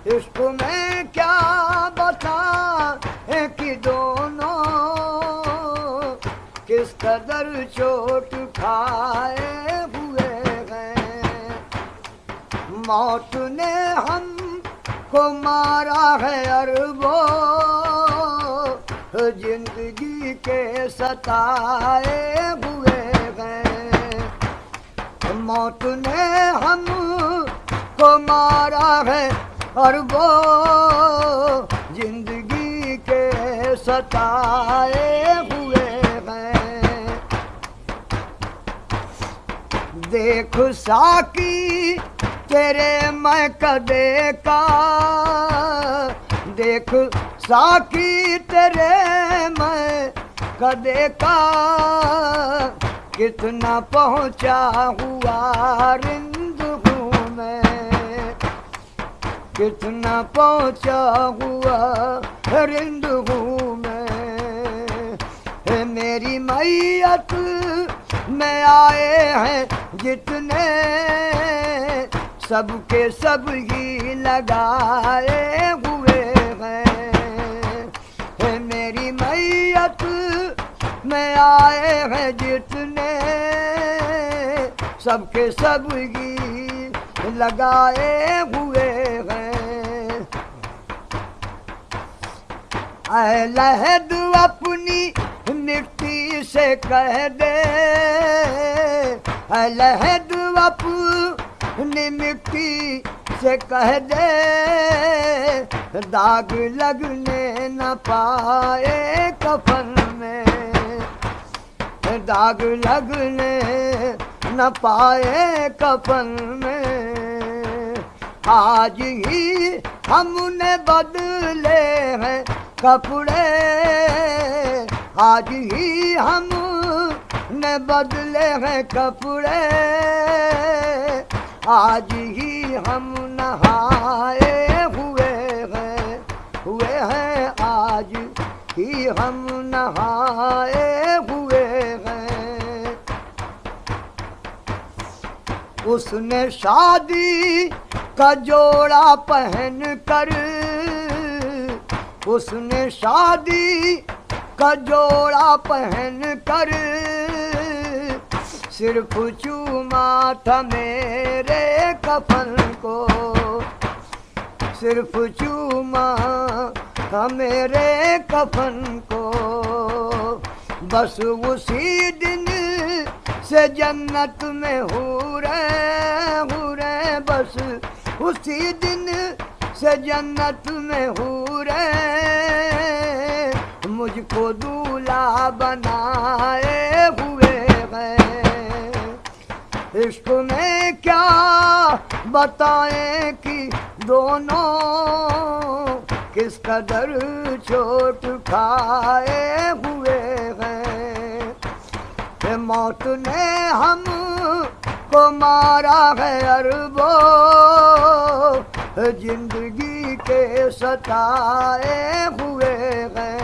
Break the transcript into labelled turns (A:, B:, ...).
A: عشق میں کیا بتائیں کہ دونوں کس قدر چوٹ کھائے ہوئے ہیں. موت نے ہم کو مارا ہے اربوں زندگی کے ستائے ہوئے ہیں. موت نے ہم کو مارا ہے اربوں زندگی کے ستائے ہوئے ہیں. دیکھ ساقی تیرے میں کدے کا، دیکھ ساقی تیرے میں کدے کا کتنا پہنچا ہوا رند ہوں میں، کتنا پہنچا ہوا رند ہوں میں. میری میت میں آئے ہیں جتنے سب کے سب ہی لگائے ہوئے ہیں. میری میت میں آئے ہیں جتنے سب کے سب ہی لگائے ہوئے ہیں. اہل عہد اپنی مٹی سے کہہ دے، اہل عہد اپنی مٹی سے کہہ دے داغ لگنے نہ پائے کفن میں، داغ لگنے نہ پائے کفن میں. آج ہی ہم نے بدلے ہیں کپڑے، آج ہی ہم نے بدلے ہیں کپڑے، آج ہی ہم نہائے ہوئے ہیں، آج ہی ہم نہائے ہوئے ہیں. اس نے شادی کا جوڑا پہن کر، اس نے شادی کا جوڑا پہن کر صرف چوما تھا میرے کفن کو، صرف چوما تھا میرے کفن کو. بس اسی دن سے جنت میں حوریں، بس اسی دن سے جنت میں حوریں مجھ کو دولہا بنائے ہوئے ہیں. عشق میں کیا بتائیں کہ دونوں کس قدر چوٹ کھائے ہوئے ہیں. موت نے ہم کو مارا ہے اربوں زندگی کے ستائے ہوئے ہیں.